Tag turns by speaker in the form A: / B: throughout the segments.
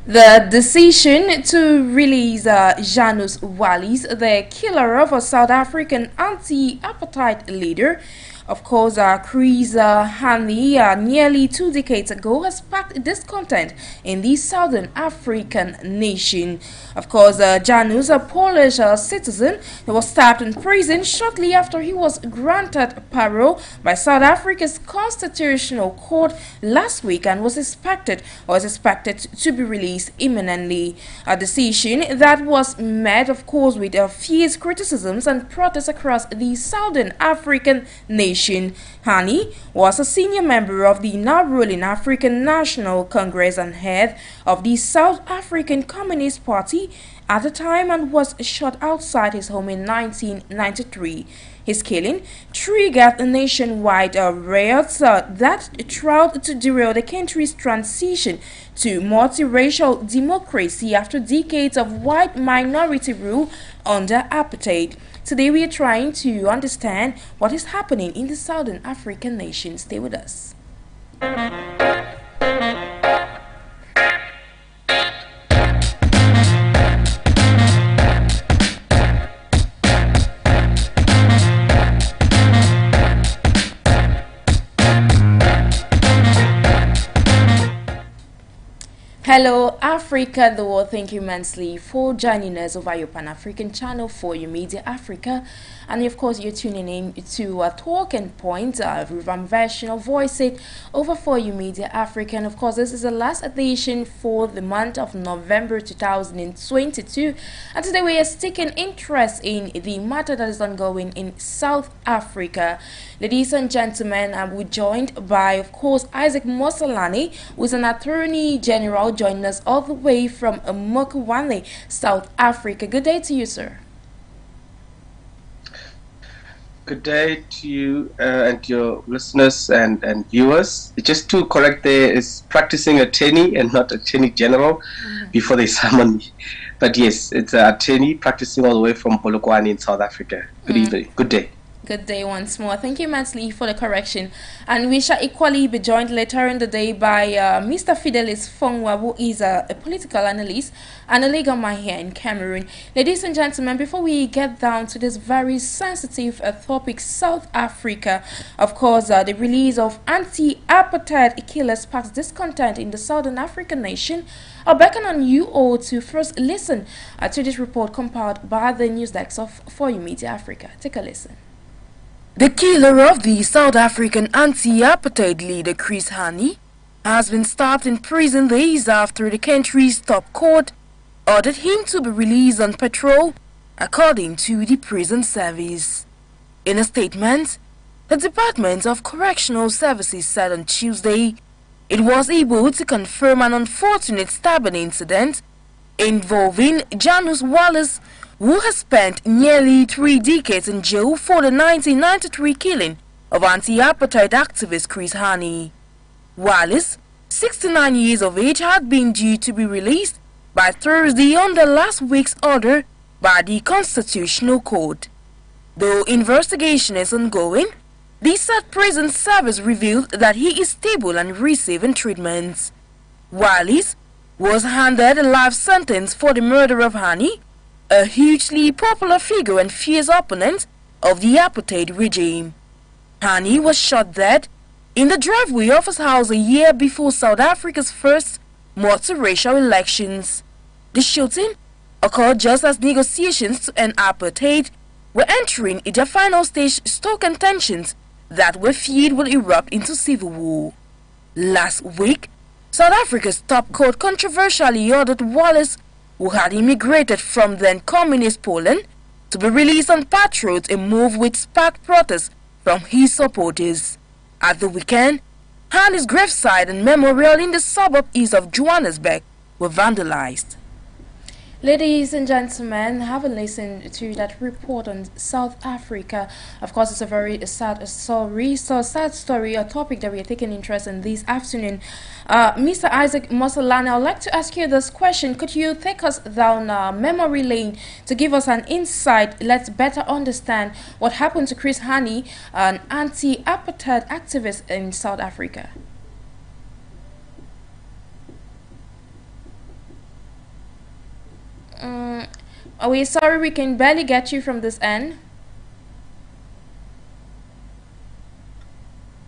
A: The decision to release Janus Wallis, the killer of a South African anti-apartheid leader, of course, Chris Hani, nearly 2 decades ago, has sparked discontent in the Southern African nation. Of course, Janus, a Polish citizen, was stabbed in prison shortly after he was granted parole by South Africa's Constitutional Court last week and was expected to be released imminently. A decision that was met, of course, with fierce criticisms and protests across the Southern African nation. Hani was a senior member of the now ruling African National Congress and head of the South African Communist Party at the time and was shot outside his home in 1993. His killing triggered nationwide riots that tried to derail the country's transition to multiracial democracy after decades of white minority rule under apartheid. Today we are trying to understand what is happening in the Southern African nation. Stay with us. Hello Africa, the world. Thank you immensely for joining us over your Pan-African channel for your Media Africa, and of course you're tuning in to Talk and Point, revamped version of Voice It over for you Media Africa. And of course this is the last edition for the month of November 2022, and today we are taking interest in the matter that is ongoing in South Africa. Ladies and gentlemen, we're joined by, of course, Isaac Mosalani, who is an Attorney General, joining us all the way from Mokwane, South Africa. Good day to you, sir.
B: Good day to you and your listeners and viewers. Just to correct, there is practicing attorney and not attorney general before they summon me. But yes, it's an attorney practicing all the way from Polokwane in South Africa. Good evening. Good day.
A: Good day once more. Thank you immensely for the correction. And we shall equally be joined later in the day by Mr. Fidelis Fongwa, who is a political analyst and a legal man here in Cameroon. Ladies and gentlemen, before we get down to this very sensitive topic, South Africa, of course, the release of anti-apartheid killers sparks discontent in the Southern African nation. I'll beckon on you all to first listen to this report compiled by the news desk of For You Media Africa. Take a listen. The killer of the South African anti-apartheid leader Chris Hani has been stabbed in prison days after the country's top court ordered him to be released on parole, according to the prison service. In a statement, the Department of Correctional Services said on Tuesday it was able to confirm an unfortunate stabbing incident involving Janus Wallis, who has spent nearly 3 decades in jail for the 1993 killing of anti-apartheid activist Chris Hani. Wallis, 69 years of age, had been due to be released by Thursday under last week's order by the Constitutional Court. Though investigation is ongoing, the said prison service revealed that he is stable and receiving treatment. Wallis was handed a life sentence for the murder of Hani, a hugely popular figure and fierce opponent of the apartheid regime. Hani was shot dead in the driveway of his house a year before South Africa's first multiracial elections. The shooting occurred just as negotiations to end apartheid were entering their final stage, stoking tensions that were feared would erupt into civil war. Last week, South Africa's top court controversially ordered Wallis, who had immigrated from then communist Poland, to be released on parole, a move which sparked protests from his supporters. At the weekend, Hani's gravesite and memorial in the suburb east of Johannesburg were vandalized. Ladies and gentlemen, having listened to that report on South Africa, of course it's a very sad story, a topic that we are taking interest in this afternoon. Mr. Isaac Mosalani, I'd like to ask you this question. Could you take us down memory lane to give us an insight? Let's better understand what happened to Chris Hani, an anti-apartheid activist in South Africa. Mm, are we sorry, we can barely get you from this end.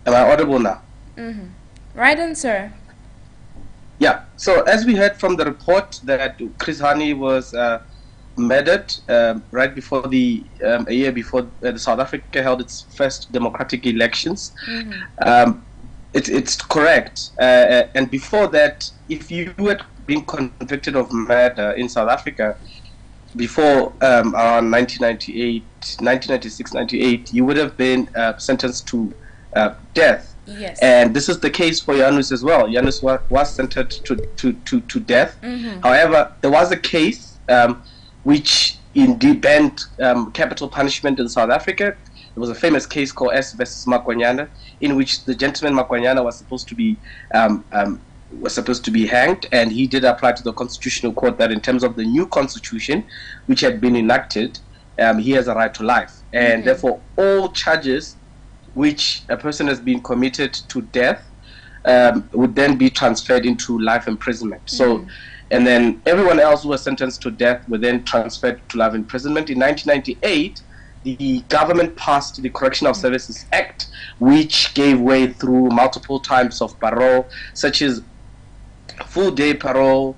B: Am I audible now?
A: Right on, sir.
B: Yeah. So as we heard from the report that Chris Hani was murdered right before a year before South Africa held its first democratic elections. It's correct. And before that, if you had been convicted of murder in South Africa before around 1998, 1996, 98, you would have been sentenced to death.
A: Yes.
B: And this is the case for Janus as well. Janus was sentenced to death. However, there was a case which indeed banned capital punishment in South Africa. There was a famous case called S versus Makwanyana, in which the gentleman Makwanyana was supposed to be hanged, and he did apply to the Constitutional Court that in terms of the new constitution, which had been enacted, he has a right to life, and therefore all charges which a person has been committed to death would then be transferred into life imprisonment. So, and then everyone else who was sentenced to death were then transferred to life imprisonment. In 1998, the government passed the Correctional Services Act, which gave way through multiple types of parole, such as full-day parole,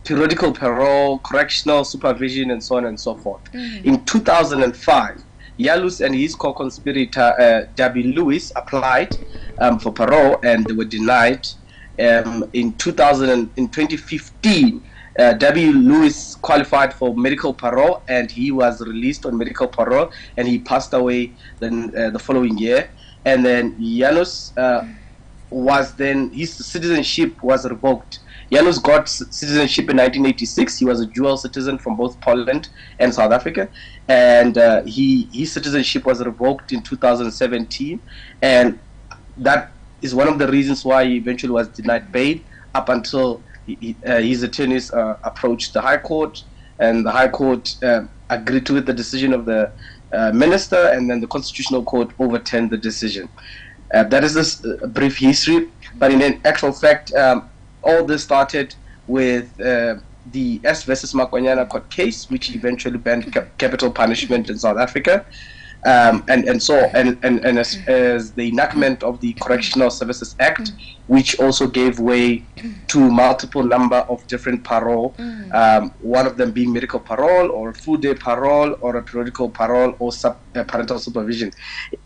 B: periodical parole, correctional supervision, and so on and so forth. In 2005, Yalus and his co-conspirator Debbie Lewis applied for parole, and they were denied. In 2015, W. Lewis qualified for medical parole, and he was released on medical parole, and he passed away the following year. And then Janus his citizenship was revoked. Janus got citizenship in 1986. He was a dual citizen from both Poland and South Africa, and his citizenship was revoked in 2017, and that is one of the reasons why he eventually was denied bail up until his attorneys approached the High Court, and the High Court agreed to the decision of the minister, and then the Constitutional Court overturned the decision. That is this brief history, but in actual fact, all this started with the S versus Makwanyana court case, which eventually banned capital punishment in South Africa. As the enactment of the Correctional Services Act, which also gave way to multiple number of different parole, one of them being medical parole, or full-day parole, or a periodical parole, or parental supervision.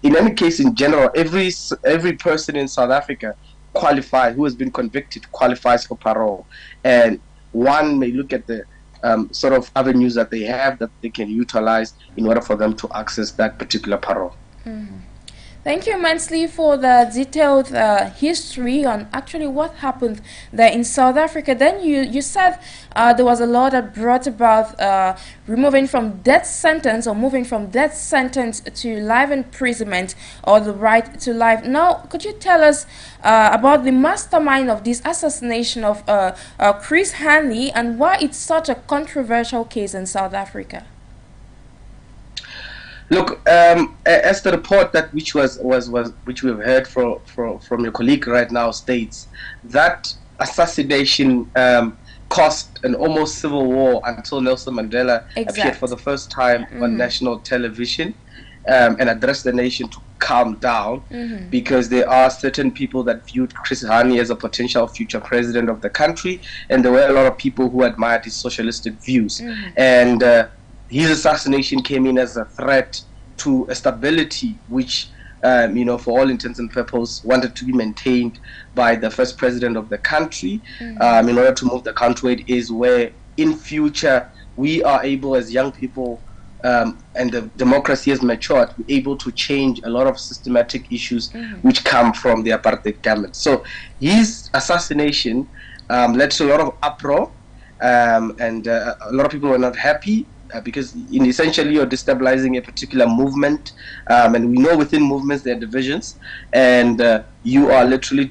B: In any case, in general, every person in South Africa who has been convicted qualifies for parole, and one may look at the sort of avenues that they have that they can utilize in order for them to access that particular parole.
A: Thank you immensely for the detailed history on actually what happened there in South Africa. Then you said there was a law that brought about removing from death sentence, or moving from death sentence to life imprisonment, or the right to life. Now, could you tell us about the mastermind of this assassination of Chris Hani, and why it's such a controversial case in South Africa?
B: Look, as the report that which we've heard from your colleague right now states, that assassination caused an almost civil war until Nelson Mandela appeared for the first time on national television and addressed the nation to calm down, because there are certain people that viewed Chris Hani as a potential future president of the country, and there were a lot of people who admired his socialistic views. And his assassination came in as a threat to a stability which, for all intents and purposes, wanted to be maintained by the first president of the country, in order to move the country where it is, where in future we are able, as young people, and the democracy has matured, we're able to change a lot of systematic issues which come from the apartheid government. So his assassination led to a lot of uproar, and a lot of people were not happy, because essentially you're destabilizing a particular movement, and we know within movements there are divisions, and you are literally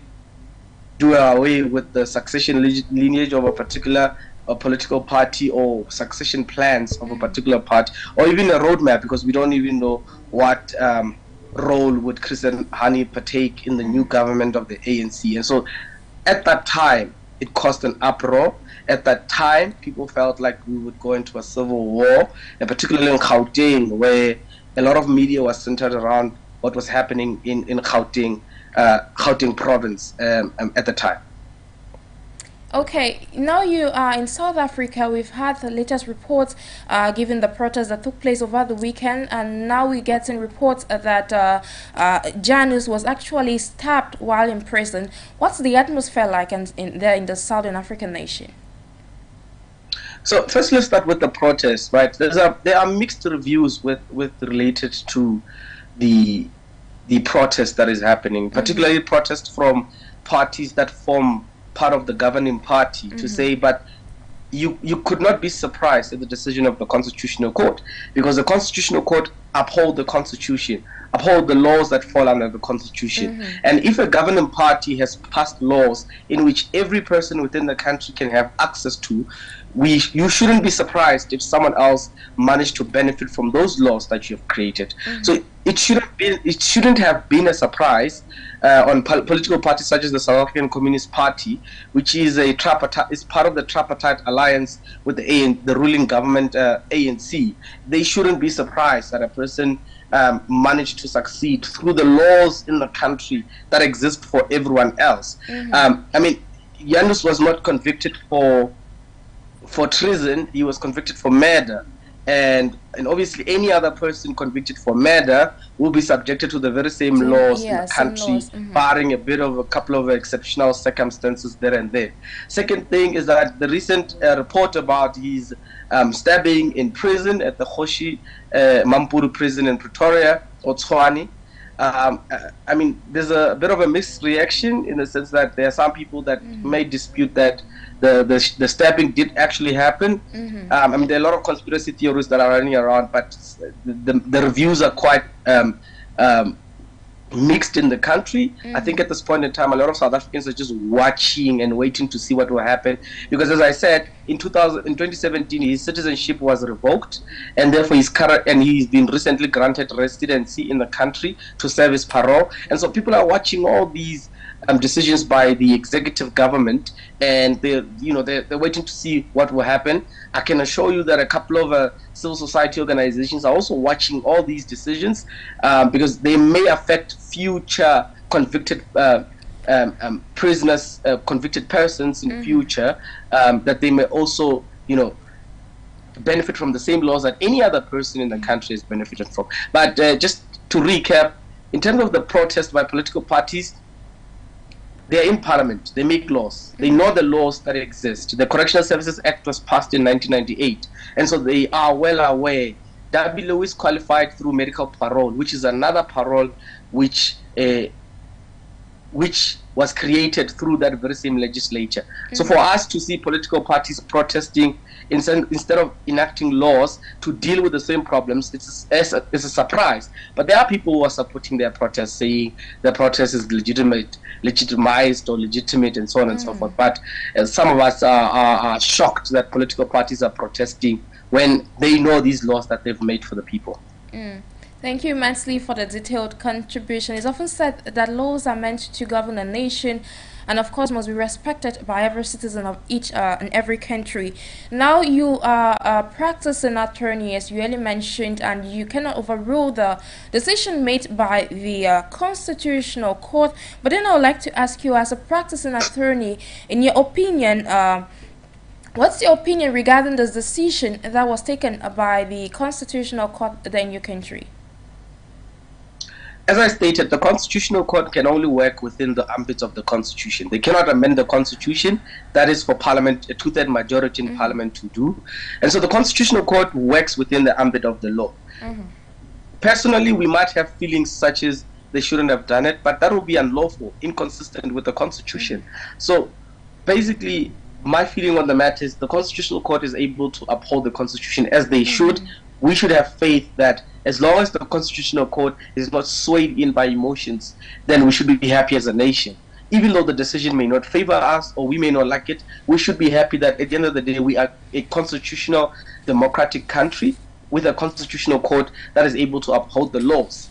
B: doing away with the succession lineage of a particular political party, or succession plans of a particular party, or even a roadmap, because we don't even know what role would Chris Hani partake in the new government of the ANC. And so at that time it caused an uproar, at that time, people felt like we would go into a civil war, and particularly in Gauteng, where a lot of media was centered around what was happening in Gauteng, Gauteng province at the time.
A: Okay, now you are in South Africa. We've had the latest reports given the protests that took place over the weekend, and now we're getting reports that Janus was actually stabbed while in prison. What's the atmosphere like there in the Southern African nation?
B: So first, let's start with the protests, right? There are mixed reviews with related to the protest that is happening, particularly protests from parties that form part of the governing party, to say, but you could not be surprised at the decision of the Constitutional Court, because the Constitutional Court uphold the Constitution, uphold the laws that fall under the Constitution. And if a governing party has passed laws in which every person within the country can have access to, you shouldn't be surprised if someone else managed to benefit from those laws that you have created. So it shouldn't have been a surprise on political parties such as the South African Communist Party, which is part of the tripartite alliance with the ruling government, ANC. They shouldn't be surprised that a person managed to succeed through the laws in the country that exist for everyone else. I mean, Janus was not convicted for treason. He was convicted for murder, and obviously any other person convicted for murder will be subjected to the very same laws in the country, barring a couple of exceptional circumstances there and there. Second thing is that the recent report about his stabbing in prison at the Kgoshi Mampuru prison in Pretoria, or Tshwane, I mean, there's a bit of a mixed reaction, in the sense that there are some people that may dispute that the stabbing did actually happen. I mean, there are a lot of conspiracy theories that are running around, but the reviews are quite mixed in the country. I think at this point in time, a lot of South Africans are just watching and waiting to see what will happen, because, as I said, in 2017 his citizenship was revoked, and therefore he's been recently granted residency in the country to serve his parole. And so people are watching all these decisions by the executive government, and they're waiting to see what will happen. I can assure you that a couple of civil society organizations are also watching all these decisions, because they may affect future convicted prisoners, convicted persons in future, that they may also benefit from the same laws that any other person in the country has benefited from. But just to recap, in terms of the protest by political parties, they're in Parliament, they make laws, they know the laws that exist. The Correctional Services Act was passed in 1998, and so they are well aware. W. Lewis qualified through medical parole, which is another parole which was created through that very same legislature. So for us to see political parties protesting instead of enacting laws to deal with the same problems, it's a surprise. But there are people who are supporting their protest, saying the protest is legitimized or legitimate, and so on and so forth. But some of us are shocked that political parties are protesting when they know these laws that they've made for the people.
A: Thank you immensely for the detailed contribution. It's often said that laws are meant to govern a nation, and of course must be respected by every citizen of each and every country. Now you are a practicing attorney, as you earlier mentioned, and you cannot overrule the decision made by the Constitutional Court. But then I would like to ask you, as a practicing attorney, in your opinion, what's your opinion regarding this decision that was taken by the Constitutional Court there in your country?
B: As I stated, the Constitutional Court can only work within the ambit of the Constitution. They cannot amend the Constitution. That is for Parliament, a two-thirds majority in Parliament to do. And so the Constitutional Court works within the ambit of the law. Personally, we might have feelings such as they shouldn't have done it, but that would be unlawful, inconsistent with the Constitution. So basically, my feeling on the matter is the Constitutional Court is able to uphold the Constitution as they should. We should have faith that as long as the Constitutional Court is not swayed in by emotions, then we should be happy as a nation. Even though the decision may not favor us or we may not like it, we should be happy that at the end of the day we are a constitutional democratic country with a Constitutional Court that is able to uphold the laws.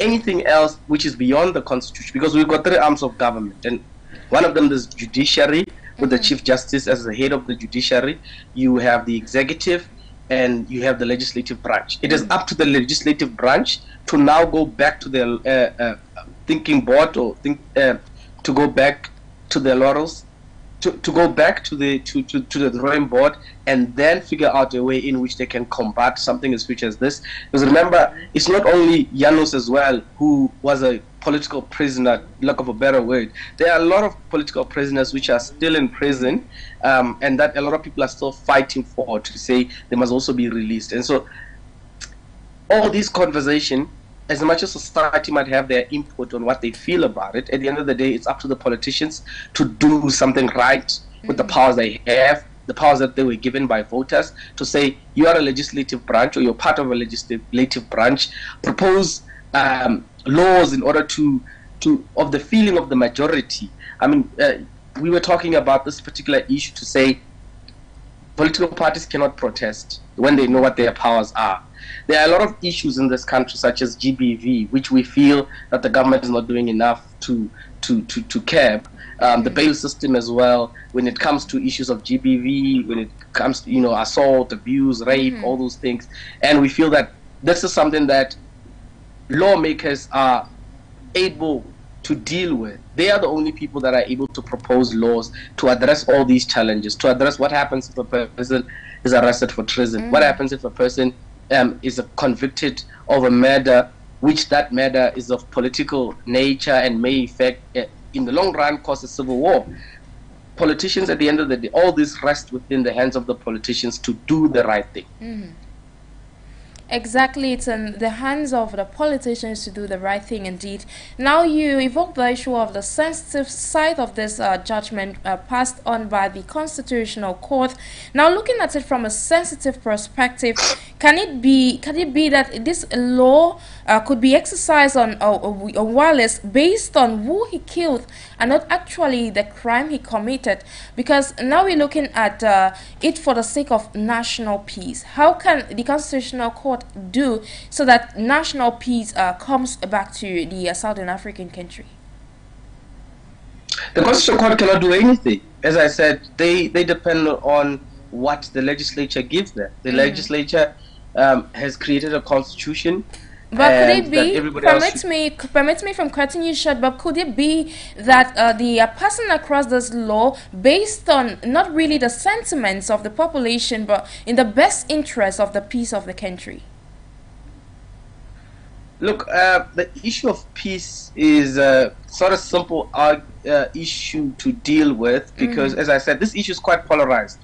B: Anything else which is beyond the Constitution, because we've got three arms of government, and one of them is judiciary, with the Chief Justice as the head of the judiciary. You have the executive and you have the legislative branch. It is up to the legislative branch to now go back to their thinking board, or to go back to their laurels, to go back to the drawing board, and then figure out a way in which they can combat something as huge as this. Because remember, it's not only Janus as well who was a political prisoner, lack of a better word. There are a lot of political prisoners which are still in prison, and that a lot of people are still fighting for, to say they must also be released. And so all these conversation, as much as society might have their input on what they feel about it, at the end of the day, it's up to the politicians to do something right with the powers they have, the powers that they were given by voters, to say, you are a legislative branch, or you're part of a legislative branch, propose laws in order to of the feeling of the majority. I mean, we were talking about this particular issue to say political parties cannot protest when they know what their powers are. There are a lot of issues in this country, such as GBV, which we feel that the government is not doing enough to curb. The bail system as well, when it comes to issues of GBV, when it comes to, assault, abuse, rape, all those things. And we feel that this is something that lawmakers are able to deal with. They are the only people that are able to propose laws to address all these challenges, to address what happens if a person is arrested for treason, what happens if a person is convicted of a murder, which that murder is of political nature and may affect, in the long run, cause a civil war. Politicians, at the end of the day, all this rests within the hands of the politicians to do the right thing.
A: Exactly, it's in the hands of the politicians to do the right thing indeed. Now you evoke the issue of the sensitive side of this judgment passed on by the Constitutional Court. Now looking at it from a sensitive perspective, can it be that this law could be exercised on Wallace based on who he killed and not actually the crime he committed? Because now we're looking at it for the sake of national peace. How can the Constitutional Court do so that national peace comes back to the Southern African country?
B: The Constitutional Court cannot do anything. As I said, they depend on what the legislature gives them. The legislature has created a constitution.
A: But could it be, permit me from cutting you short, but could it be that the person across this law based on not really the sentiments of the population, but in the best interest of the peace of the country?
B: Look, the issue of peace is sort of simple issue to deal with, because, as I said, this issue is quite polarized.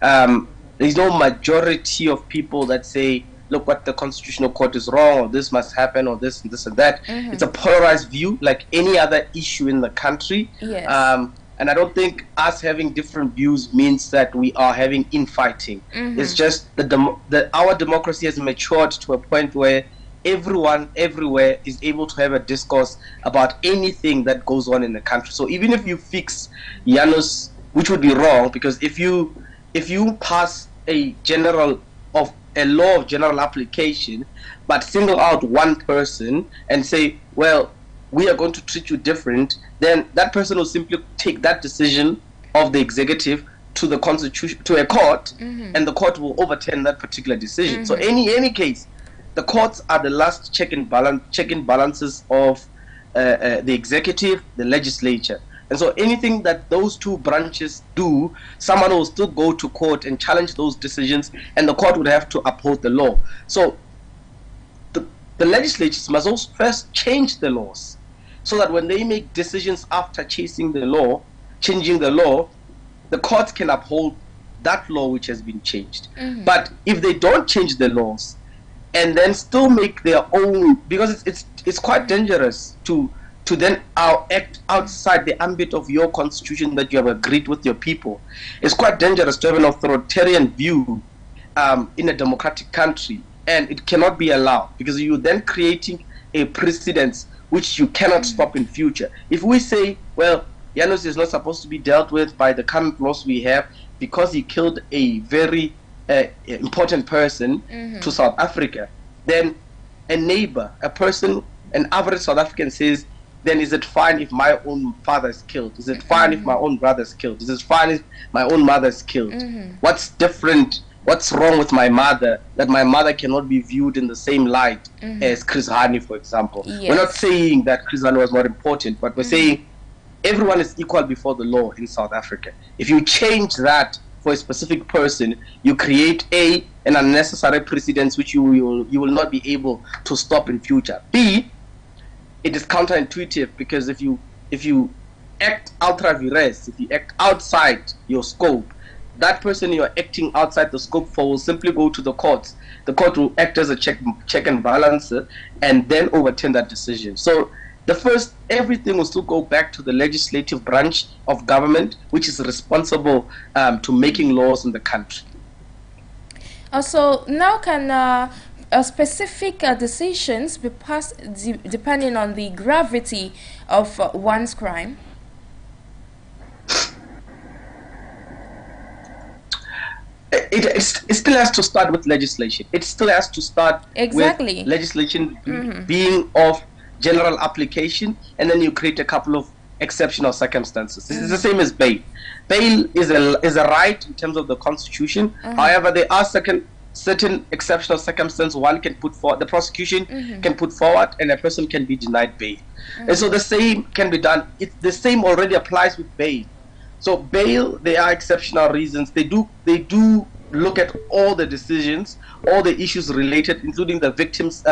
B: There's no majority of people that say, look, what the Constitutional Court is wrong, or this must happen, or this and this and that. It's a polarized view, like any other issue in the country.
A: Yes.
B: And I don't think us having different views means that we are having infighting. It's just that our democracy has matured to a point where everyone, everywhere, is able to have a discourse about anything that goes on in the country. So even if you fix Janus, which would be wrong, because if you pass a law of general application, but single out one person and say, well, we are going to treat you different, then that person will simply take that decision of the executive to the constitution, to a court, and the court will overturn that particular decision. So any case, the courts are the last check and balances of the executive, the legislature. And so anything that those two branches do, someone will still go to court and challenge those decisions, and the court would have to uphold the law. So the legislatures must also first change the laws, so that when they make decisions after changing the law, the courts can uphold that law which has been changed. But if they don't change the laws and then still make their own, because it's quite dangerous to then act outside the ambit of your constitution that you have agreed with your people. It's quite dangerous to have an authoritarian view in a democratic country, and it cannot be allowed, because you're then creating a precedence which you cannot stop in future. If we say, well, Janus is not supposed to be dealt with by the current laws we have because he killed a very important person to South Africa, then a neighbor, a person, an average South African says, then is it fine if my own father is killed? Is it fine if my own brother is killed? Is it fine if my own mother is killed? What's different? What's wrong with my mother that my mother cannot be viewed in the same light as Chris Hani, for example?
A: Yes.
B: We're not saying that Chris Hani was not important, but we're saying everyone is equal before the law in South Africa. If you change that for a specific person, you create an unnecessary precedence which you will not be able to stop in future. B, it is counterintuitive, because if you act ultra vires, if you act outside your scope, that person you're acting outside the scope for will simply go to the courts. The court will act as a check and balance and then overturn that decision. So everything will still go back to the legislative branch of government, which is responsible to making laws in the country.
A: So now can specific decisions be passed depending on the gravity of one's crime?
B: It still has to start with legislation. It still has to start
A: exactly
B: with legislation being of general application, and then you create a couple of exceptional circumstances. This is the same as bail. Bail is a right in terms of the Constitution. However, there are certain exceptional circumstances one can put forward, the prosecution can put forward, and a person can be denied bail. And so the same can be done. The same already applies with bail. So bail, there are exceptional reasons. They do look at all the decisions, all the issues related, including the victim's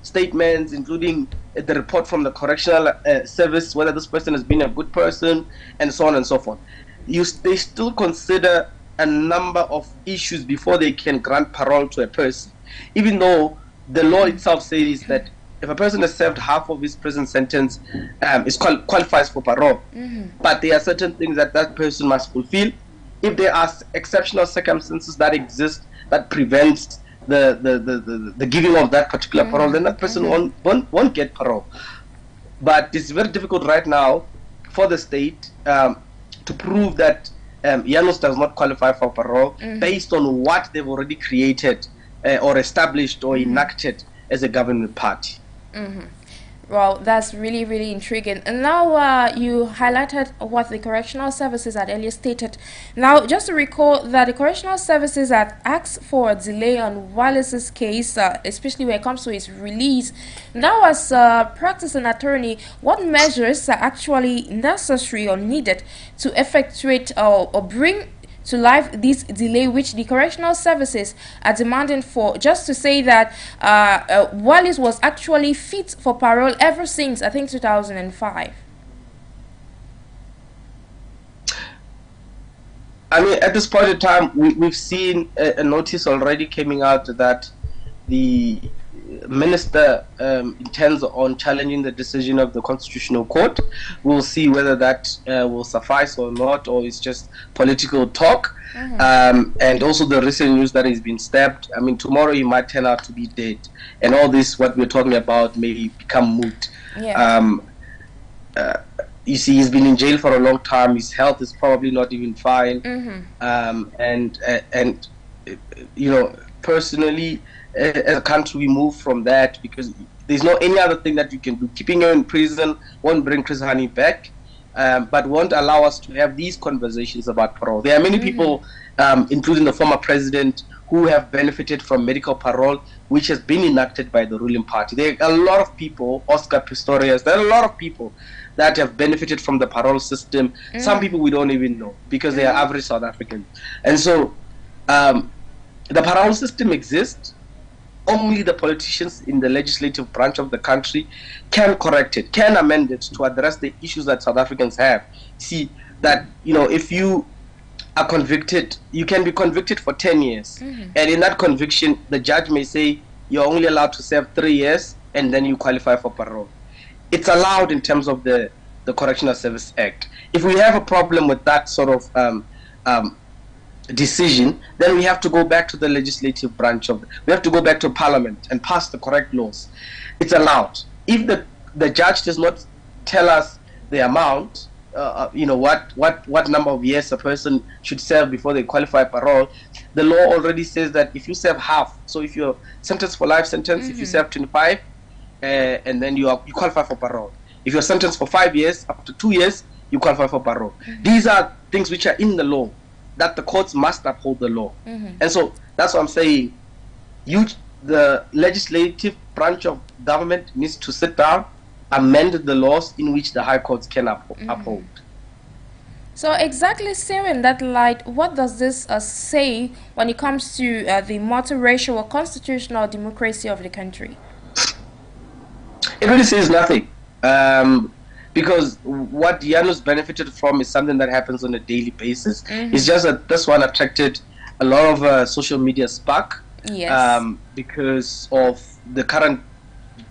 B: statements, including the report from the correctional service, whether this person has been a good person, and so on and so forth. They still consider a number of issues before they can grant parole to a person, even though the law itself says that if a person has served half of his prison sentence, qualifies for parole. But there are certain things that person must fulfill. If there are exceptional circumstances that exist that prevents the giving of that particular parole, then that person won't get parole. But it's very difficult right now for the state to prove that Janus does not qualify for parole based on what they've already created or established or enacted as a government party.
A: Well, that's really, really intriguing. And now you highlighted what the correctional services had earlier stated. Now, just to recall that the correctional services had asked for a delay on Wallace's case, especially when it comes to his release. Now, as a practicing attorney, what measures are actually necessary or needed to effectuate or bring to life this delay which the correctional services are demanding for, just to say that Wallace was actually fit for parole ever since, I think, 2005?
B: I mean, at this point in time, we've seen a notice already coming out that the minister intends on challenging the decision of the Constitutional Court. We'll see whether that will suffice or not, or it's just political talk. And also the recent news that he's been stabbed. I mean, tomorrow he might turn out to be dead, and all this, what we're talking about, may become moot. You see, he's been in jail for a long time. His health is probably not even fine. And you know, personally, as a country, we move from that because there's no any other thing that you can do. Keeping him in prison won't bring Chris Hani back, but won't allow us to have these conversations about parole. There are many people, including the former president, who have benefited from medical parole, which has been enacted by the ruling party. There are a lot of people, Oscar Pistorius, there are a lot of people that have benefited from the parole system. Some people we don't even know because they are average South Africans. And so the parole system exists. Only the politicians in the legislative branch of the country can correct it, can amend it to address the issues that South Africans have. See, that, you know, if you are convicted, you can be convicted for 10 years. And in that conviction, the judge may say you're only allowed to serve 3 years and then you qualify for parole. It's allowed in terms of the Correctional Service Act. If we have a problem with that sort of decision, then we have to go back to the legislative branch we have to go back to Parliament and pass the correct laws. It's allowed. If the judge does not tell us the amount, you know, what number of years a person should serve before they qualify parole, the law already says that if you serve half, so if you're sentenced for life sentence, if you serve 25, and then you qualify for parole. If you're sentenced for 5 years, after 2 years, you qualify for parole. These are things which are in the law, that the courts must uphold the law. And so that's what I'm saying. The legislative branch of government needs to sit down, amend the laws in which the high courts can uphold.
A: So exactly, sir, in that light, what does this say when it comes to the multiracial or constitutional democracy of the country?
B: It really says nothing, because what Janus benefited from is something that happens on a daily basis. It's just that this one attracted a lot of social media spark, because of the current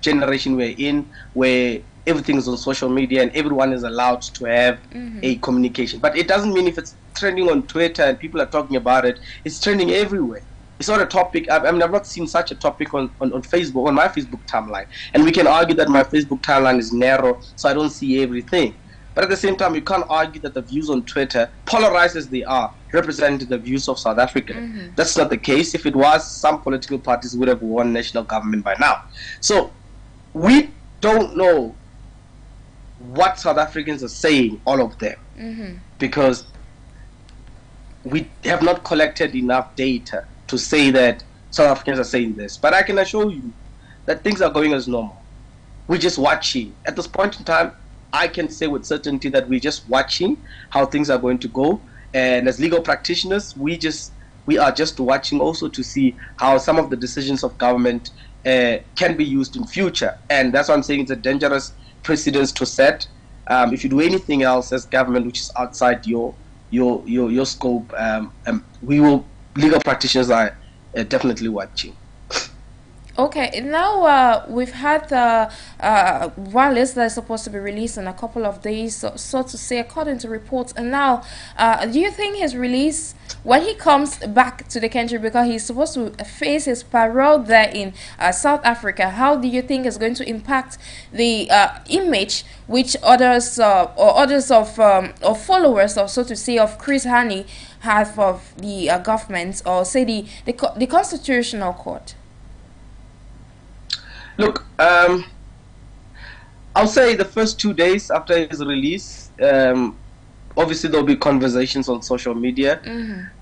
B: generation we're in, where everything is on social media and everyone is allowed to have a communication. But it doesn't mean if it's trending on Twitter and people are talking about it, it's trending everywhere. It's not a topic. I mean, I've not seen such a topic on Facebook, on my Facebook timeline. And we can argue that my Facebook timeline is narrow, so I don't see everything. But at the same time, you can't argue that the views on Twitter, polarized as they are, represent the views of South Africa. That's not the case. If it was, some political parties would have won national government by now. So we don't know what South Africans are saying, all of them, because we have not collected enough data to say that South Africans are saying this. But I can assure you that things are going as normal. We're just watching. At this point in time, I can say with certainty that we're just watching how things are going to go. And as legal practitioners, we are just watching also to see how some of the decisions of government can be used in future. And that's why I'm saying it's a dangerous precedence to set. If you do anything else as government which is outside your scope, legal practitioners are definitely watching.
A: Okay, now we've had Wallace that is supposed to be released in a couple of days, so to say, according to reports. And now, do you think his release, when he comes back to the country, because he's supposed to face his parole there in South Africa, how do you think is going to impact the image which others of followers, or so to say, of Chris Hani have of the government, or say the Constitutional Court?
B: Look, I'll say the first 2 days after his release, obviously there'll be conversations on social media.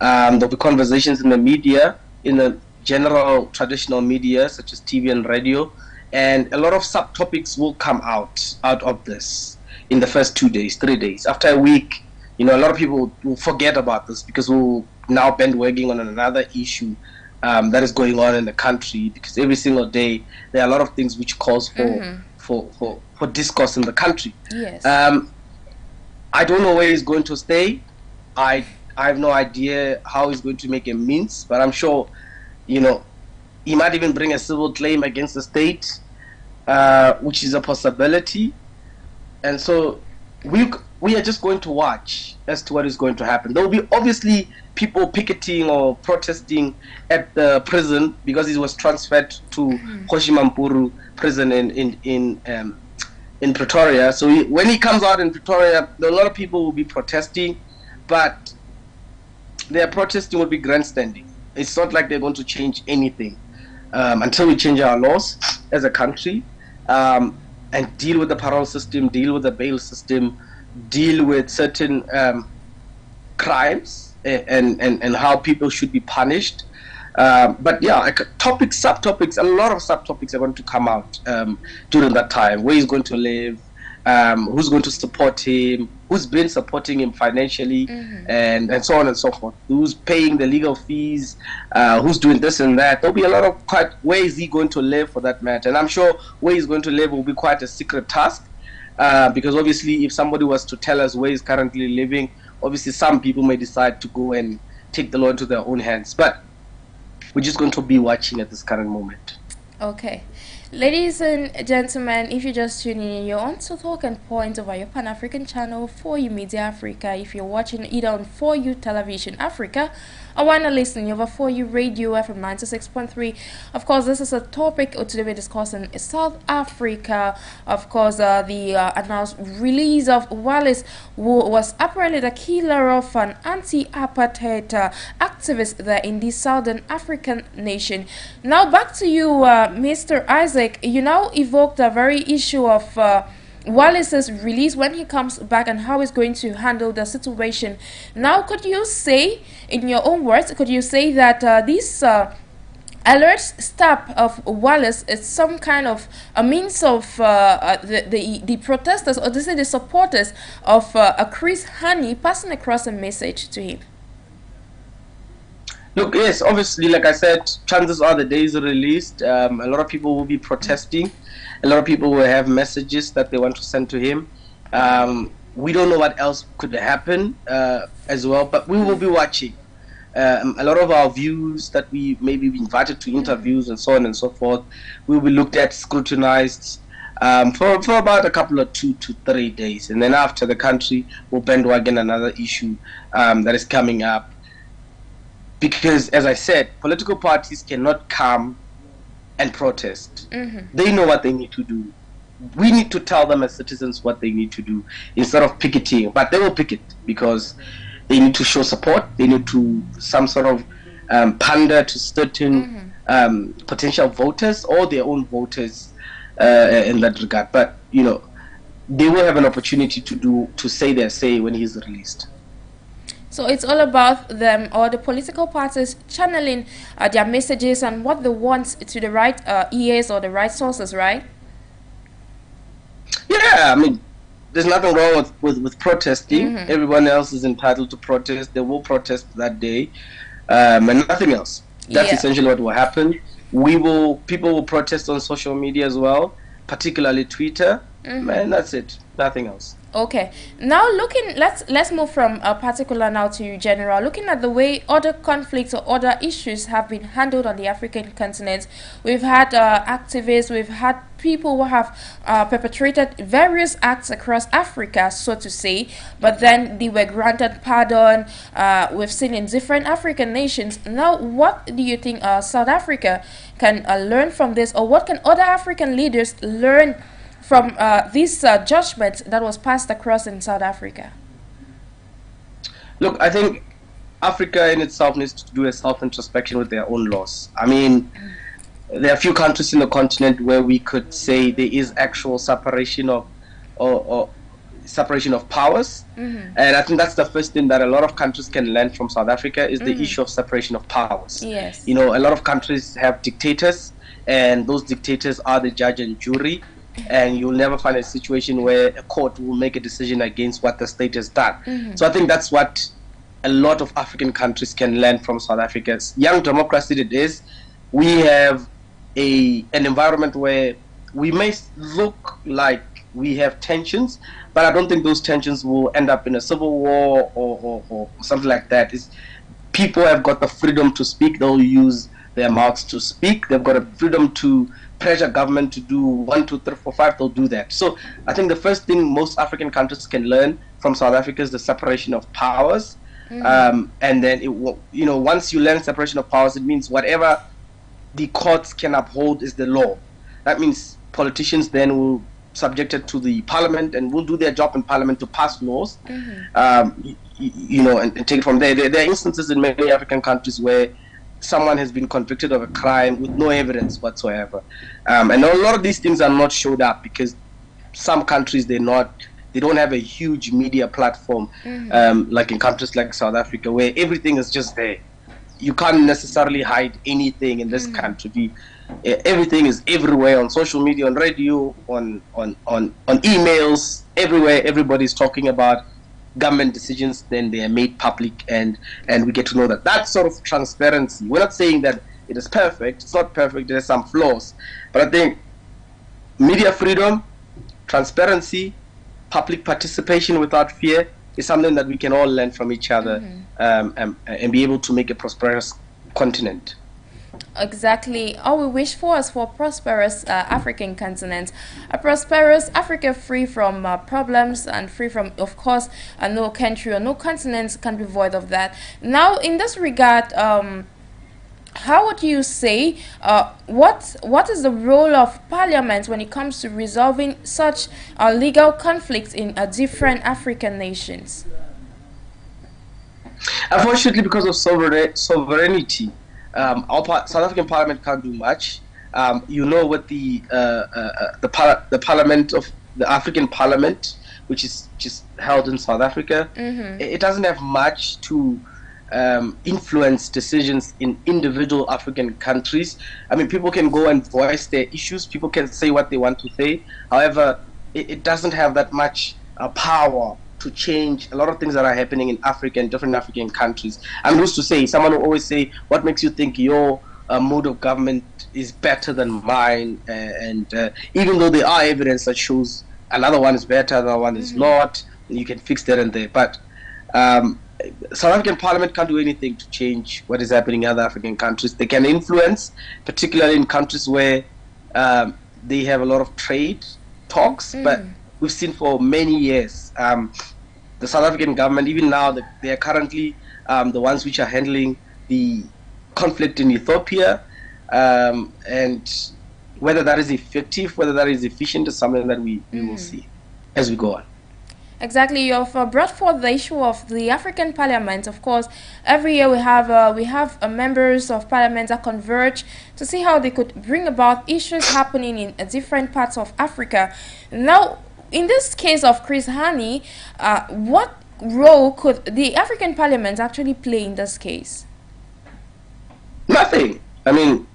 B: There'll be conversations in the media, in the general traditional media such as TV and radio, and a lot of subtopics will come out of this in the first 2 days, 3 days. After a week, a lot of people will forget about this because we'll now bandwagging on another issue that is going on in the country, because every single day there are a lot of things which calls for discourse in the country.
A: Yes.
B: I don't know where he's going to stay. I have no idea how he's going to make a means, but I'm sure, he might even bring a civil claim against the state, which is a possibility. And so we are just going to watch as to what is going to happen. There will be obviously people picketing or protesting at the prison because he was transferred to Hoshimampuru prison in Pretoria. So when he comes out in Pretoria, a lot of people will be protesting, but their protesting will be grandstanding. It's not like they're going to change anything until we change our laws as a country, and deal with the parole system, deal with the bail system, deal with certain crimes and how people should be punished. But yeah, subtopics, a lot of subtopics are going to come out during that time. Where he's going to live, who's going to support him, who's been supporting him financially, and so on and so forth. Who's paying the legal fees, who's doing this and that. There'll be a lot of where is he going to live for that matter. And I'm sure where he's going to live will be quite a secret task, because obviously if somebody was to tell us where he's currently living, obviously some people may decide to go and take the law into their own hands. But we're just going to be watching at this current moment.
A: Okay. Ladies and gentlemen, if you just tune in, you're on to Talk and Point over your Pan-African channel, For You Media Africa. If you're watching either on For You Television Africa or why not listening over For You Radio FM 96.3. Of course, this is a topic today we're discussing South Africa. Of course, the announced release of Wallace, who was apparently the killer of an anti-apartheid activist there in the Southern African nation. Now back to you, Mr. Isaac. You now evoked a very issue of Wallace's release when he comes back and how he's going to handle the situation. Now, could you say, in your own words, could you say that this alert stop of Wallace is some kind of a means of the protesters, or to say the supporters of Chris Hani passing across a message to him?
B: Look, yes, obviously, like I said, chances are the day is released. A lot of people will be protesting. A lot of people will have messages that they want to send to him. We don't know what else could happen as well, but we will be watching. A lot of our views that we may be invited to interviews and so on and so forth will be looked at, scrutinized for about a couple of 2 to 3 days. And then after, the country will bandwagon another issue that is coming up. Because, as I said, political parties cannot come and protest. They know what they need to do. We need to tell them as citizens what they need to do instead of picketing. But they will picket because they need to show support. They need to some sort of pander to certain potential voters or their own voters in that regard. But, you know, they will have an opportunity to say their say when he's released.
A: So it's all about them, or the political parties, channeling their messages and what they want to the right ears or the right sources, right?
B: Yeah, I mean, there's nothing wrong with protesting. Everyone else is entitled to protest. They will protest that day, and nothing else. That's essentially what will happen. People will protest on social media as well, particularly Twitter, and that's it. Nothing else.
A: Okay, now let's move from particular now to general. Looking at the way other conflicts or other issues have been handled on the African continent, we've had activists, we've had people who have perpetrated various acts across Africa, so to say, but then they were granted pardon. We've seen in different African nations. Now, what do you think South Africa can learn from this, or what can other African leaders learn from this judgment that was passed across in South Africa?
B: Look, I think Africa in itself needs to do a self-introspection with their own laws. I mean, there are a few countries in the continent where we could say there is actual separation of or separation of powers, and I think that's the first thing that a lot of countries can learn from South Africa is the issue of separation of powers.
A: Yes.
B: You know, a lot of countries have dictators, and those dictators are the judge and jury. And you'll never find a situation where a court will make a decision against what the state has done. So I think that's what a lot of African countries can learn from South Africa's young democracy that is. We have an environment where we may look like we have tensions, but I don't think those tensions will end up in a civil war or something like that. People have got the freedom to speak. They'll use their mouths to speak. They've got a freedom to pressure government to do 1, 2, 3, 4, 5. They'll do that. So I think the first thing most African countries can learn from South Africa is the separation of powers. And then once you learn separation of powers, it means whatever the courts can uphold is the law. That means politicians then will subjected to the parliament and will do their job in parliament to pass laws. And take it from there. There are instances in many African countries where someone has been convicted of a crime with no evidence whatsoever, and a lot of these things are not showed up because some countries they don't have a huge media platform, like in countries like South Africa where everything is just there. You can't necessarily hide anything in this country. Everything is everywhere, on social media, on radio, on emails, everywhere. Everybody's talking about government decisions, then they are made public, and we get to know that sort of transparency. We're not saying that it is perfect. It's not perfect. There's some flaws, but I think media freedom, transparency, public participation without fear is something that we can all learn from each other, and be able to make a prosperous continent.
A: Exactly. All we wish for is for a prosperous African continent, a prosperous Africa free from problems and free from, of course, no country or no continent can be void of that. Now, in this regard, how would you say, what is the role of Parliament when it comes to resolving such legal conflicts in different African nations?
B: Unfortunately, because of sovereignty, South African Parliament can't do much. With the Parliament of the African Parliament, which is just held in South Africa, it doesn't have much to influence decisions in individual African countries. I mean, people can go and voice their issues. People can say what they want to say. However, it doesn't have that much power to change a lot of things that are happening in Africa and different African countries. I'm used to say, someone will always say, what makes you think your mode of government is better than mine? And even though there are evidence that shows another one is better, another one is not, you can fix that and there. But South African Parliament can't do anything to change what is happening in other African countries. They can influence, particularly in countries where they have a lot of trade talks, but we've seen for many years the South African government, even now, they are currently the ones which are handling the conflict in Ethiopia, and whether that is effective, whether that is efficient, is something that we will see as we go on.
A: Exactly, you've brought forth the issue of the African Parliament. Of course, every year we have members of Parliament that converge to see how they could bring about issues happening in different parts of Africa. Now, in this case of Chris Hani, what role could the African Parliament actually play in this case?
B: Nothing. I mean,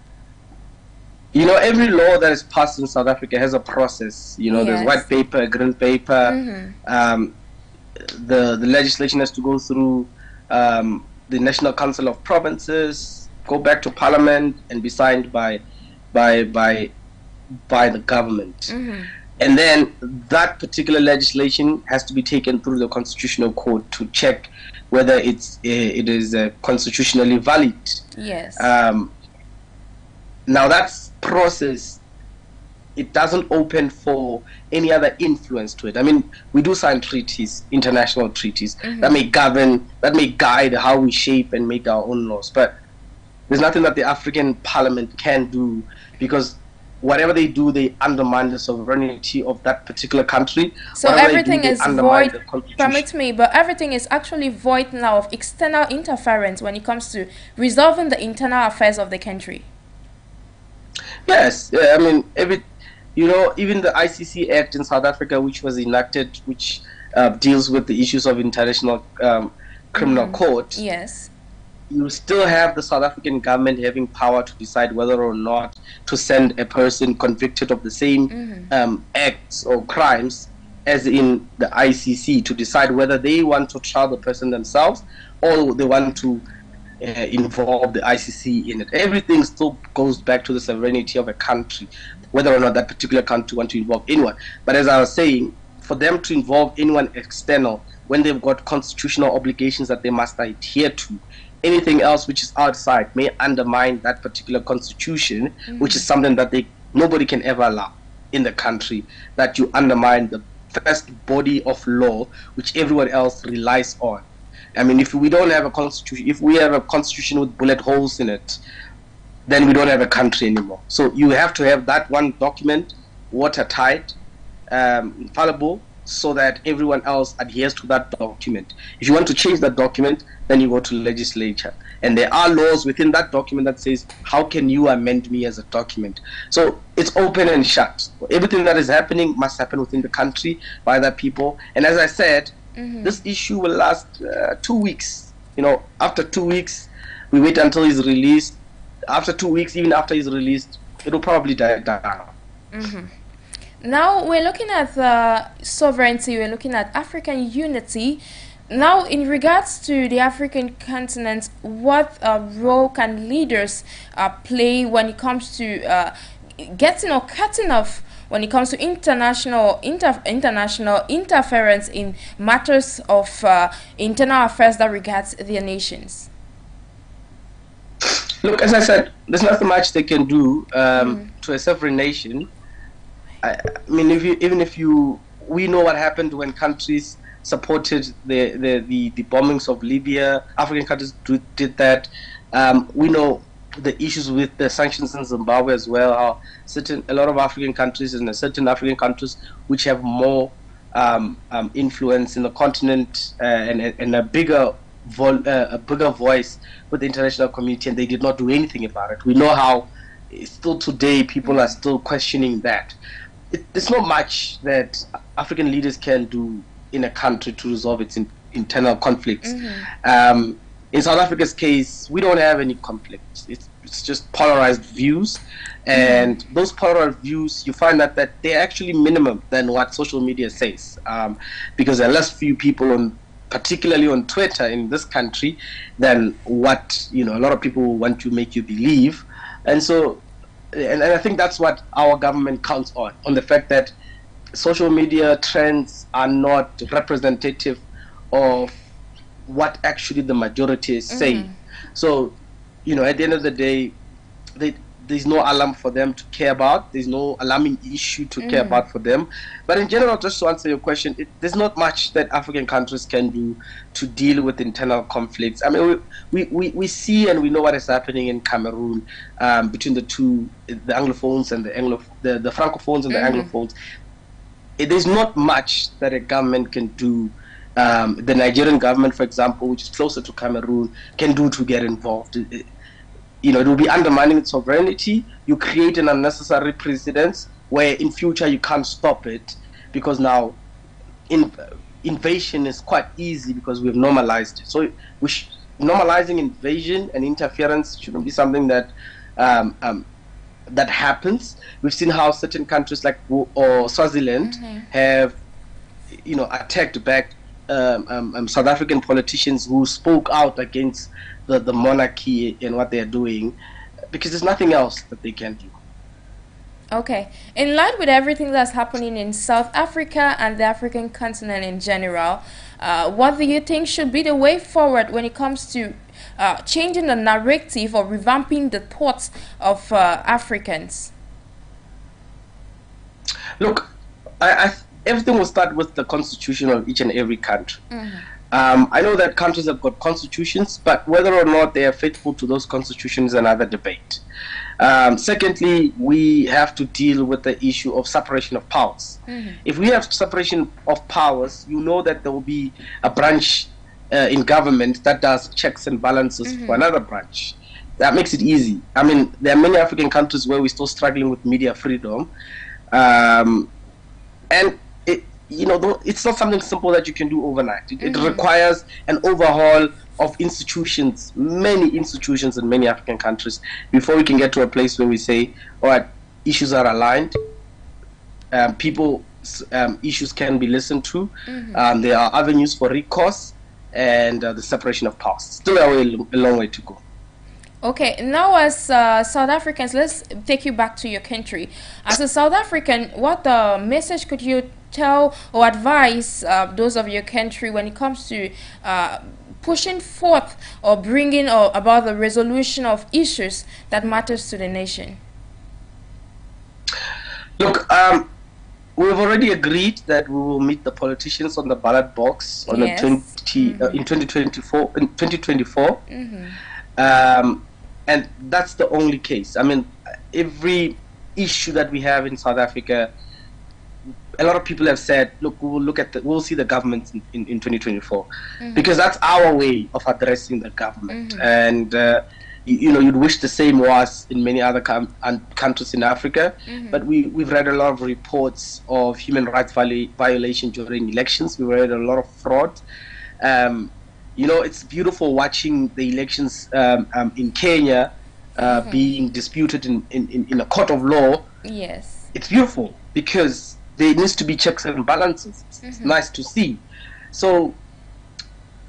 B: you know, every law that is passed in South Africa has a process. You know, there's white paper, green paper. The legislation has to go through the National Council of Provinces, go back to Parliament, and be signed by the government. And then that particular legislation has to be taken through the Constitutional Court to check whether it is constitutionally valid.
A: Yes.
B: Now that process, it doesn't open for any other influence to it. I mean, we do sign treaties, international treaties, that may govern, that may guide how we shape and make our own laws. But there's nothing that the African Parliament can do, because whatever they do, they undermine the sovereignty of that particular country.
A: So everything is void, permit me, but everything is actually void now of external interference when it comes to resolving the internal affairs of the country.
B: Yes, I mean, even the ICC Act in South Africa, which was enacted, which deals with the issues of international criminal court.
A: Yes.
B: You still have the South African government having power to decide whether or not to send a person convicted of the same acts or crimes as in the ICC, to decide whether they want to trial the person themselves or they want to involve the ICC in it. Everything still goes back to the sovereignty of a country, whether or not that particular country wants to involve anyone. But as I was saying, for them to involve anyone external when they've got constitutional obligations that they must adhere to, anything else which is outside may undermine that particular constitution, which is something that nobody can ever allow in the country, that you undermine the first body of law which everyone else relies on. I mean, if we don't have a constitution, if we have a constitution with bullet holes in it, then we don't have a country anymore. So you have to have that one document watertight, infallible, so that everyone else adheres to that document. If you want to change that document, then you go to legislature. And there are laws within that document that says, how can you amend me as a document? So it's open and shut. Everything that is happening must happen within the country by the people. And as I said, this issue will last 2 weeks. You know, after 2 weeks, we wait until he's released. After 2 weeks, even after he's released, it'll probably die down.
A: Now we're looking at sovereignty, we're looking at African unity. Now, in regards to the African continent, what role can leaders play when it comes to getting or cutting off when it comes to international interference in matters of internal affairs that regards their nations?
B: Look, as I said, there's not much they can do to a sovereign nation. I mean, we know what happened when countries supported the bombings of Libya. African countries did that. We know the issues with the sanctions in Zimbabwe as well. How a lot of African countries and certain African countries which have more influence in the continent and a bigger voice with the international community, and they did not do anything about it. We know how still today people are still questioning that. there's not much that African leaders can do in a country to resolve its internal conflicts. In South Africa's case, we don't have any conflicts. It's just polarized views, and those polarized views, you find that they're actually minimum than what social media says, because there are less few people on, particularly on Twitter in this country, than what a lot of people want to make you believe, and so. And I think that's what our government counts on the fact that social media trends are not representative of what actually the majority is saying. So, at the end of the day, there's no alarm for them to care about. There's no alarming issue to care about for them. But in general, just to answer your question, there's not much that African countries can do to deal with internal conflicts. I mean, we see and we know what is happening in Cameroon between the two, the Anglophones and the Francophones and the Anglophones. There's not much that a government can do. The Nigerian government, for example, which is closer to Cameroon, can do to get involved. It will be undermining its sovereignty. You create an unnecessary precedence where in future you can't stop it, because now invasion is quite easy because we've normalized it. So normalizing invasion and interference shouldn't be something that that happens. We've seen how certain countries like Swaziland have attacked back South African politicians who spoke out against the monarchy and what they're doing, because there's nothing else that they can do.
A: Okay. In line with everything that's happening in South Africa and the African continent in general, what do you think should be the way forward when it comes to changing the narrative or revamping the thoughts of Africans?
B: Look, everything will start with the constitution of each and every country. I know that countries have got constitutions, but whether or not they are faithful to those constitutions is another debate. Secondly, we have to deal with the issue of separation of powers. If we have separation of powers, you know that there will be a branch in government that does checks and balances for another branch. That makes it easy. I mean, there are many African countries where we're still struggling with media freedom. And it's not something simple that you can do overnight. It requires an overhaul of institutions, many institutions in many African countries, before we can get to a place where we say, all right, issues are aligned, issues can be listened to, there are avenues for recourse, and the separation of powers. Still a long way to go.
A: Okay, now as South Africans, let's take you back to your country. As a South African, what message could you tell or advise those of your country when it comes to pushing forth or bringing about the resolution of issues that matters to the nation?
B: Look, we've already agreed that we will meet the politicians on the ballot box on in 2024. And that's the only case. I mean, every issue that we have in South Africa, a lot of people have said, look, we'll see the government in 2024, because that's our way of addressing the government. And you'd wish the same was in many other countries in Africa, but we've read a lot of reports of human rights violation during elections. We read a lot of fraud. It's beautiful watching the elections in Kenya being disputed in a court of law.
A: Yes,
B: it's beautiful because there needs to be checks and balances. It's nice to see. So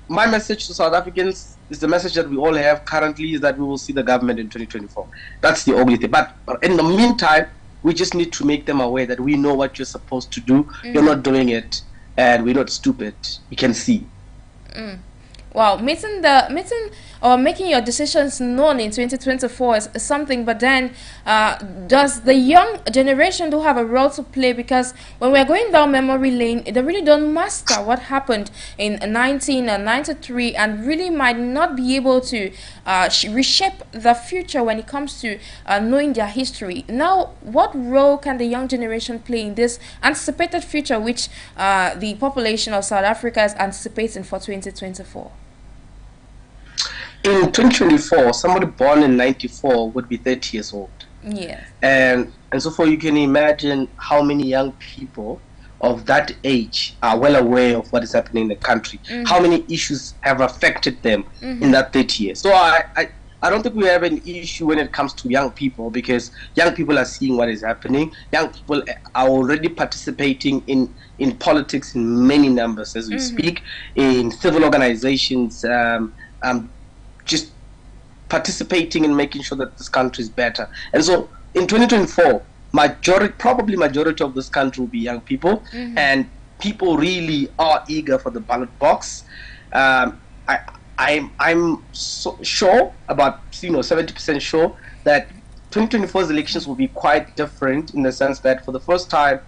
B: my message to South Africans is the message that we all have currently, is that we will see the government in 2024. That's the only thing. But in the meantime, we just need to make them aware that we know what you're supposed to do. You're not doing it, and we're not stupid. We can see.
A: Wow, making your decisions known in 2024 is something, but then does the young generation do have a role to play? Because when we're going down memory lane, they really don't master what happened in 1993 and really might not be able to reshape the future when it comes to knowing their history. Now, what role can the young generation play in this anticipated future which the population of South Africa is anticipating for 2024?
B: In 2024, somebody born in 94 would be 30 years old.
A: Yes.
B: And so for you can imagine how many young people of that age are well aware of what is happening in the country, how many issues have affected them in that 30 years. So I don't think we have an issue when it comes to young people, because young people are seeing what is happening. Young people are already participating in politics in many numbers as we speak, in civil organizations, just participating in making sure that this country is better. And so in 2024, probably majority of this country will be young people, and people really are eager for the ballot box. I'm so sure, about 70% sure, that 2024's elections will be quite different, in the sense that for the first time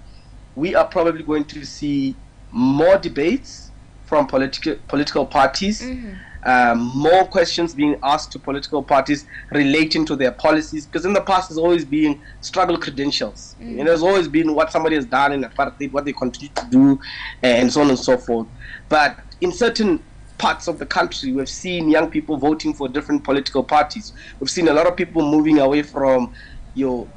B: we are probably going to see more debates from political parties, more questions being asked to political parties relating to their policies, because in the past there's always been struggle credentials. There's always been what somebody has done in apartheid, what they continue to do, and so on and so forth. But in certain parts of the country, we've seen young people voting for different political parties. We've seen a lot of people moving away from your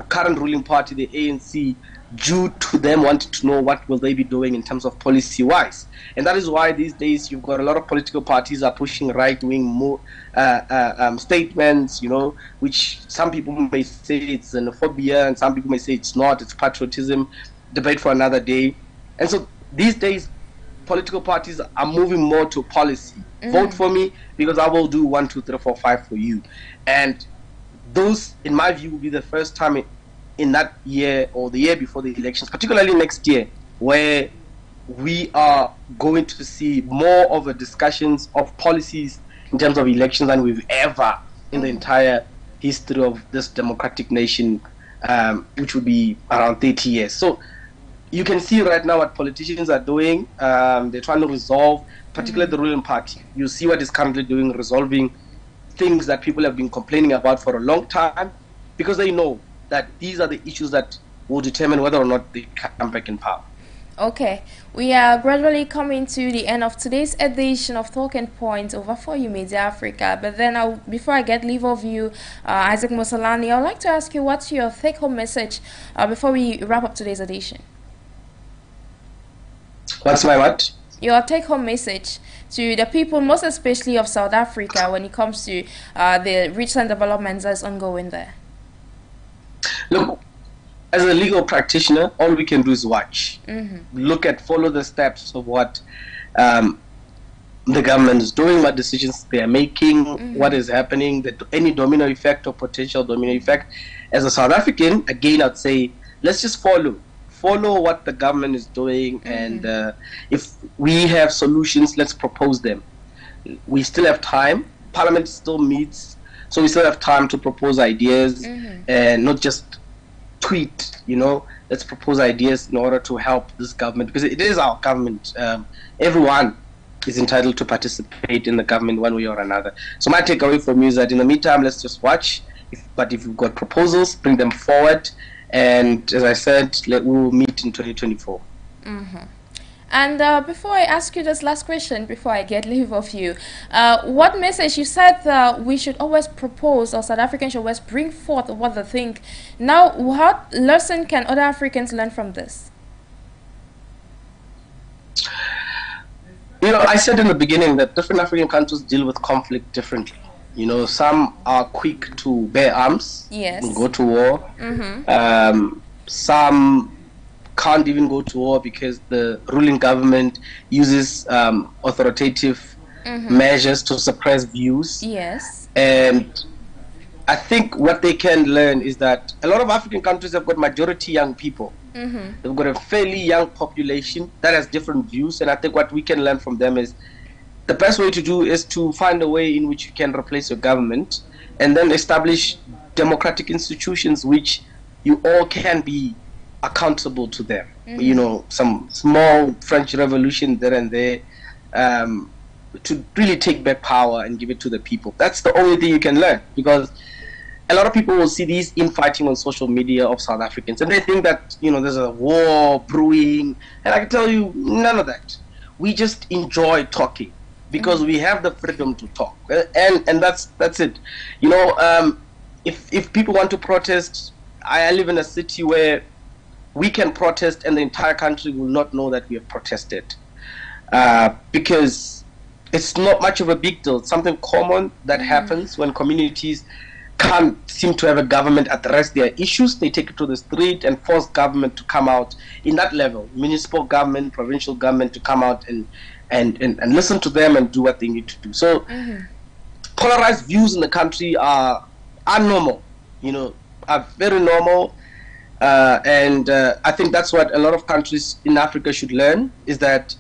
B: current ruling party, the ANC, due to them wanting to know what will they be doing in terms of policy-wise. And that is why these days you've got a lot of political parties are pushing right-wing statements, which some people may say it's xenophobia, and some people may say it's not, it's patriotism. Debate for another day. And so these days, political parties are moving more to policy. Vote for me because I will do 1, 2, 3, 4, 5 for you. And those, in my view, will be the first time in that year or the year before the elections, particularly next year, where we are going to see more of a discussions of policies in terms of elections than we've ever in the entire history of this democratic nation, which would be around 30 years. So you can see right now what politicians are doing. They're trying to resolve, particularly the ruling party. You see what is currently doing, resolving things that people have been complaining about for a long time, because they know that these are the issues that will determine whether or not they come back in power.
A: Okay, we are gradually coming to the end of today's edition of Talking Points over for you Media Africa. But then, before I get leave of you, Isaac Musalani, I'd like to ask you, what's your take-home message before we wrap up today's edition?
B: What's my what?
A: Your take-home message to the people, most especially of South Africa, when it comes to the recent developments that's ongoing there.
B: Look, as a legal practitioner, all we can do is watch. Follow the steps of what the government is doing, what decisions they are making, what is happening, any domino effect or potential domino effect. As a South African, again, I'd say, let's just follow what the government is doing, and if we have solutions, let's propose them. We still have time. Parliament still meets, so we still have time to propose ideas, and not just tweet. Let's propose ideas in order to help this government, because it is our government. Everyone is entitled to participate in the government one way or another. So my takeaway from you is that in the meantime, let's just watch. But if you've got proposals, bring them forward. And as I said, we will meet in 2024.
A: And before I ask you this last question, before I get leave of you, what message, you said we should always propose, or South Africans should always bring forth what they think. Now, what lesson can other Africans learn from this?
B: I said in the beginning that different African countries deal with conflict differently. Some are quick to bear arms, and go to war. Some can't even go to war because the ruling government uses authoritative measures to suppress views. And I think what they can learn is that a lot of African countries have got majority young people. They've got a fairly young population that has different views, and I think what we can learn from them is the best way to do is to find a way in which you can replace your government, and then establish democratic institutions which you all can be accountable to them. Some small French revolution there and there, to really take back power and give it to the people. That's the only thing you can learn, because a lot of people will see these infighting on social media of South Africans, and they think that there's a war brewing, and I can tell you none of that. We just enjoy talking, because we have the freedom to talk, and that's it. if people want to protest, I live in a city where we can protest and the entire country will not know that we have protested, because it's not much of a big deal. It's something common that happens when communities can't seem to have a government address their issues. They take it to the street and force government to come out in that level, municipal government, provincial government, to come out and listen to them and do what they need to do. So polarized views in the country are normal, are very normal. And I think that's what a lot of countries in Africa should learn, is that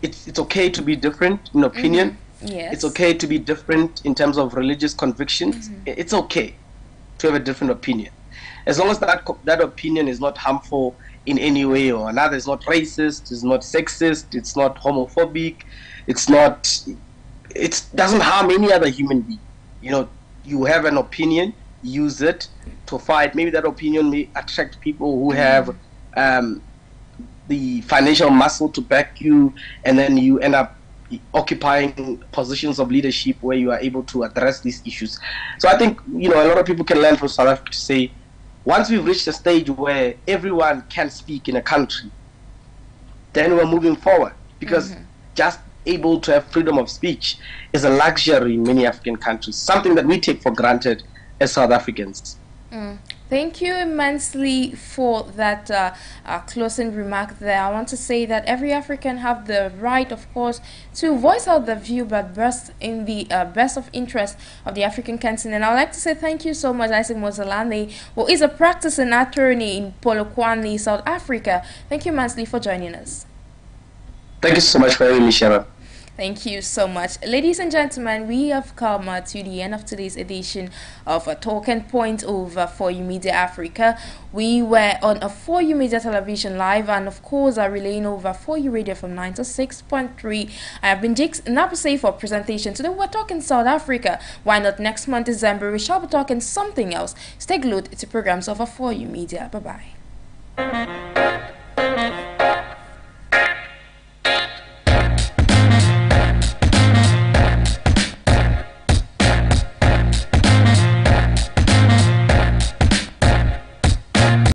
B: it's okay to be different in opinion.
A: Yes.
B: It's okay to be different in terms of religious convictions. It's okay to have a different opinion, as long as that opinion is not harmful in any way or another. It's not racist, it's not sexist, it's not homophobic, it doesn't harm any other human being. You have an opinion, use it to fight. Maybe that opinion may attract people who have the financial muscle to back you, and then you end up occupying positions of leadership where you are able to address these issues. So I think a lot of people can learn from South Africa to say, once we've reached a stage where everyone can speak in a country, then we're moving forward, because just able to have freedom of speech is a luxury in many African countries, something that we take for granted as South Africans.
A: Thank you immensely for that closing remark there. I want to say that every African have the right, of course, to voice out their view, but best in the best of interest of the African continent. And I would like to say thank you so much, Isaac Mozalane, who is a practicing attorney in Polokwane, South Africa. Thank you immensely for joining us.
B: Thank you so much for having me, Sharon.
A: Thank you so much. Ladies and gentlemen, we have come to the end of today's edition of a Talking Point over For You Media Africa. We were on a For You Media Television Live, and of course are relaying over For You Radio from 96.3. I have been Jakes Napase for presentation. Today we're talking South Africa. Why not next month, December, we shall be talking something else. Stay glued to programs of For You Media. Bye-bye.